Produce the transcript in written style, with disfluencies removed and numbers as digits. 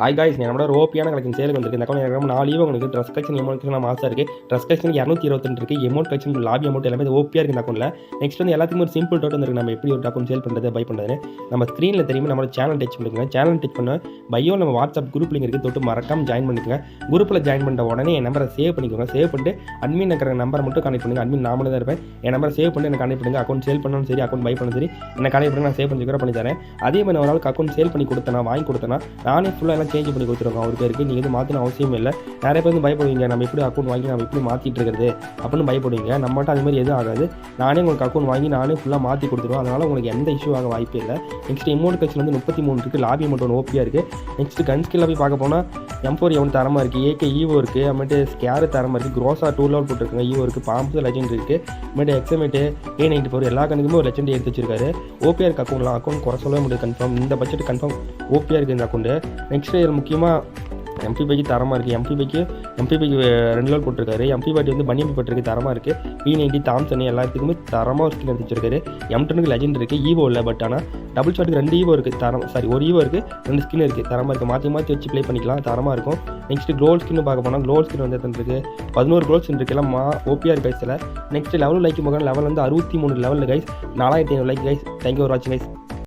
Hi guys, நம்மளோட ஒரு ஓபியான collection சேலுக்கு வந்திருக்கு. இந்த அக்கௌண்ட் எனக்கு 4 உங்களுக்கு ட்ரெஸ் கலெக்ஷன் எமௌண்ட் கலெக்ஷன் மாசா இருக்குது. ட்ரெஸ் கலெக்ஷன் 222 இருக்குது. எமௌண்ட் கலெக்ஷன் லாபி அமௌண்ட் எல்லாமே ஓபியாக இருக்குது இந்த அக்கௌண்ட்டில். நெக்ஸ்ட் வந்து எல்லாத்துக்கும் ஒரு சிம்பிள் டவுட் வந்துருக்கு. நம்ம எப்படி ஒரு அக்கௌண்ட் சேல் பண்ணுறது, பை பண்ணுறது நம்ம ஸ்க்ரீனில் தெரியுமா நம்மளோட சேனல் டச் பண்ணிக்கோங்க. சேனல் டச் பண்ண பையோ நம்ம வாட்ஸ்அப் குரூப் லிங்க் இருக்குது, தொட்டு மறக்காம ஜாயின் பண்ணிக்கோங்க. குரூப்பில் ஜாயின் பண்ண உடனே என் நம்பரை சேவ் பண்ணிக்கோங்க. சேவ் பண்ணிட்டு அட்மின் இருக்கிற நம்பரை மட்டும் கனெக்ட் பண்ணுங்கள். அட்மின் நாமளே தான் இருப்பேன். என் நம்பரை சேவ் பண்ணி எனக்கு கனெக்ட் பண்ணுங்கள். அக்கௌண்ட் சேல் பண்ணணும் சரி, அக்கௌண்ட் பை பண்ணணும் சரி, என்ன கனெக்ட் பண்ணி நான் சேவ் பண்ணி தரேன். அதே மாதிரி ஒரு ஆளுக்கு அக்கௌண்ட் சேல் பண்ணி கொடுத்தேன், வாங்கி கொடுத்தேன்னா நானே ஃபுல்லாக எல்லாம் சேஞ்ச் பண்ணி கொடுத்துருவோம். அவர் பேருக்கு நீங்கள் வந்து மாற்றணும் அவசியம் இல்லை. நிறைய பேர் வந்து பயப்படுவீங்க, நம்ம எப்படி அக்கௌண்ட் வாங்கி நம்ம எப்படி மாற்றிட்டு இருக்கிறது அப்படின்னு பயப்படுவீங்க. நம்மகிட்ட அது மாதிரி எதுவும் ஆகாது. நானே உங்களுக்கு அக்கௌண்ட் வாங்கி நானே ஃபுல்லாக மாற்றி கொடுத்துருவோம். அதனால் உங்களுக்கு எந்த இஷ்யூ ஆக வாய்ப்பே இல்லை. நெக்ஸ்ட் அமௌண்ட் கட்சியில் வந்து 33 இருக்குது. லாபி அமௌண்ட் ஒன்று ஓபியாக இருக்குது. நெக்ஸ்ட் கன் ஸ்கில்ல போய் பார்க்க போனால் M4 எவன் தரமாக இருக்குது, AK ஈவோ இருக்குது, அப்புறமேட்டு ஸ்கேரு தரமாக இருக்குது, க்ரோஸா 2 லெவல் போட்டுருக்காங்க, ஈவோ இருக்குது, பாம்பு லெஜெண்ட் இருக்குது, அப்புறமேட்டு எக்ஸமேட்டு A94 எல்லா கணக்குமே ஒரு லெஜெண்ட் எடுத்து வச்சிருக்காரு. ஓபியாக இருக்குது அக்கௌண்ட்லாம். அக்கௌண்ட் குறை சொல்லவே முடியாது. கன்ஃபார்ம் இந்த பட்ஜெட் கன்ஃபார்ம் ஓபியாக இருக்குது இந்த அக்கௌண்ட்டு. நெக்ஸ்ட் முக்கியமாக MP பைக்கு தரமாக இருக்குது. MP பைக்கு 2 லெவல் போட்டிருக்காரு. MP பாட்டி வந்து பனி MP போட்டிருக்கு, தரமாக இருக்குது. P90 தாம்சன் எல்லாத்துக்குமே தரமாக ஒரு ஸ்கின் எடுத்து வச்சிருக்காரு. M10க்கு லெஜெண்ட் இருக்குது, ஈவோ இல்லை. பட் ஆனால் டபுள் ஷாட்டுக்கு 2 ஈவோ இருக்குது, தரம் சாரி 1 ஈவோ இருக்குது, 2 ஸ்கின் இருக்குது, தரமாக இருக்குது. மாற்றி வச்சு ப்ளே பண்ணிக்கலாம், தரமாக இருக்கும். நெக்ஸ்ட் க்ளோல் ஸ்கின் பார்க்க போனால் க்ளோல் ஸ்கின் வந்து இருக்குது 11 க்ளோல் ஸ்கின் இருக்குது, எல்லாம் ஓபிஆர் கைஸில். நெக்ஸ்ட் லெவல் லைக் போக லெவல் வந்து 63 லெவலில் guys, 4500 like guys. Thank you for வாட்சிங் கைஸ்.